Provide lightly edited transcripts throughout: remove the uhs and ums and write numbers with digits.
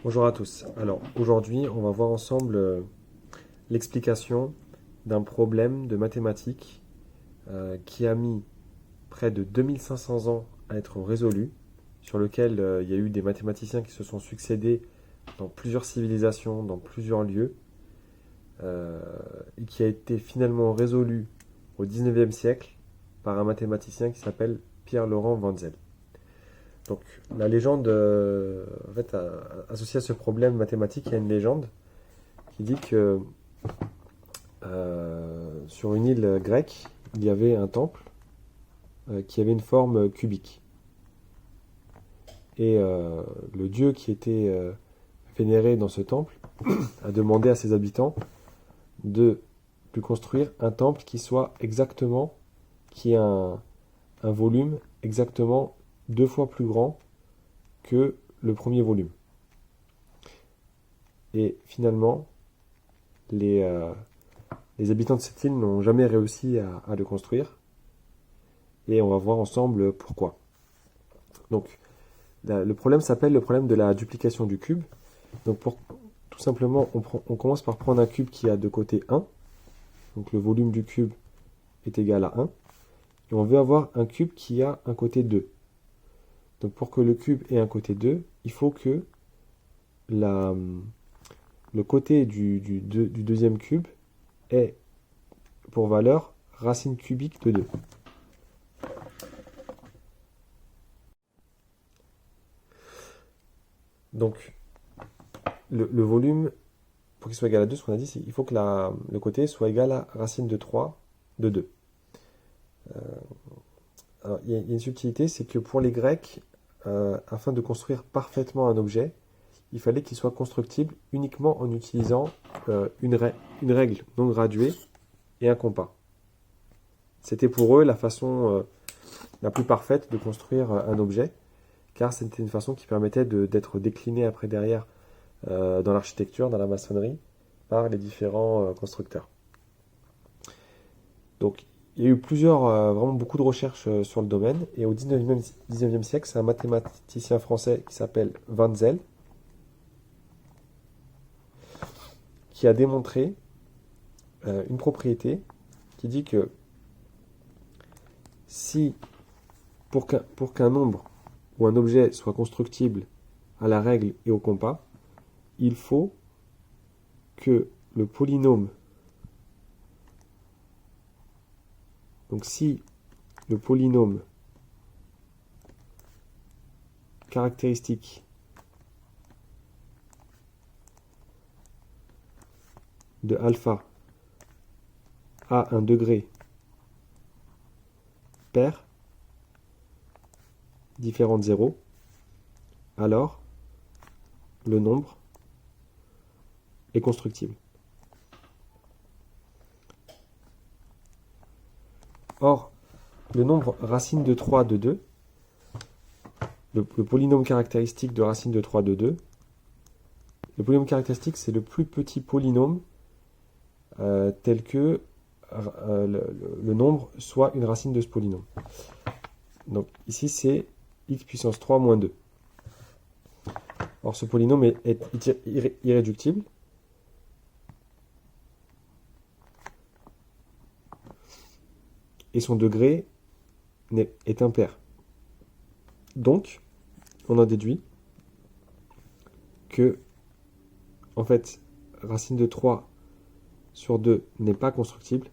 Bonjour à tous. Alors aujourd'hui, on va voir ensemble l'explication d'un problème de mathématiques qui a mis près de 2500 ans à être résolu, sur lequel il y a eu des mathématiciens qui se sont succédés dans plusieurs civilisations, dans plusieurs lieux, et qui a été finalement résolu au 19e siècle par un mathématicien qui s'appelle Pierre-Laurent Wenzel. Donc la légende, en fait, associée à ce problème mathématique, il y a une légende qui dit que sur une île grecque, il y avait un temple qui avait une forme cubique. Et le dieu qui était vénéré dans ce temple a demandé à ses habitants de lui construire un temple qui soit exactement, qui ait un volume exactement 2 fois plus grand que le premier volume. Et finalement, les habitants de cette île n'ont jamais réussi à le construire. Et on va voir ensemble pourquoi. Donc, le problème s'appelle le problème de la duplication du cube. Donc, tout simplement, on commence par prendre un cube qui a de côté 1. Donc, le volume du cube est égal à 1. Et on veut avoir un cube qui a un côté 2. Donc, pour que le cube ait un côté 2, il faut que le côté du deuxième cube ait pour valeur racine cubique de 2. Donc, le volume, pour qu'il soit égal à 2, ce qu'on a dit, c'est qu'il faut que le côté soit égal à racine de 3 de 2. Alors, il y a une subtilité, c'est que pour les Grecs, afin de construire parfaitement un objet, il fallait qu'il soit constructible uniquement en utilisant une règle non graduée et un compas. C'était pour eux la façon la plus parfaite de construire un objet, car c'était une façon qui permettait d'être décliné après derrière dans l'architecture, dans la maçonnerie, par les différents constructeurs. Donc, il y a eu vraiment beaucoup de recherches sur le domaine, et au 19e siècle, c'est un mathématicien français qui s'appelle Wenzel, qui a démontré une propriété qui dit que si, pour qu'un nombre ou un objet soit constructible à la règle et au compas, il faut que le polynôme, donc si le polynôme caractéristique de alpha a un degré pair différent de 0, alors le nombre est constructible. Or, le nombre racine de 3 de 2, le polynôme caractéristique de racine de 3 de 2, le polynôme caractéristique, c'est le plus petit polynôme tel que le nombre soit une racine de ce polynôme. Donc ici, c'est x puissance 3 moins 2. Or, ce polynôme est irréductible. Et son degré est impair. Donc, on en déduit que, en fait, racine de 3 sur 2 n'est pas constructible.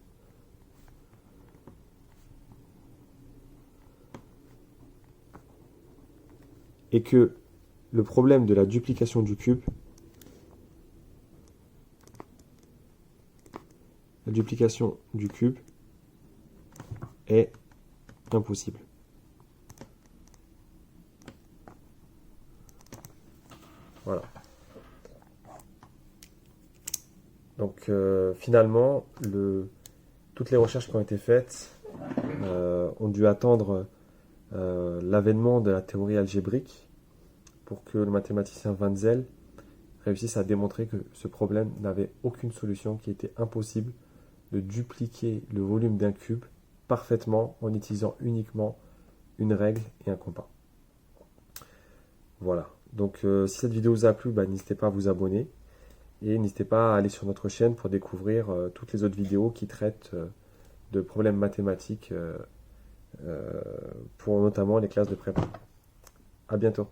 Et que le problème de la duplication du cube, est impossible. Voilà. Donc finalement, toutes les recherches qui ont été faites ont dû attendre l'avènement de la théorie algébrique pour que le mathématicien Wenzel réussisse à démontrer que ce problème n'avait aucune solution, qu'il était impossible de dupliquer le volume d'un cube parfaitement en utilisant uniquement une règle et un compas. Voilà. Donc si cette vidéo vous a plu, n'hésitez pas à vous abonner et n'hésitez pas à aller sur notre chaîne pour découvrir toutes les autres vidéos qui traitent de problèmes mathématiques pour notamment les classes de prépa. À bientôt.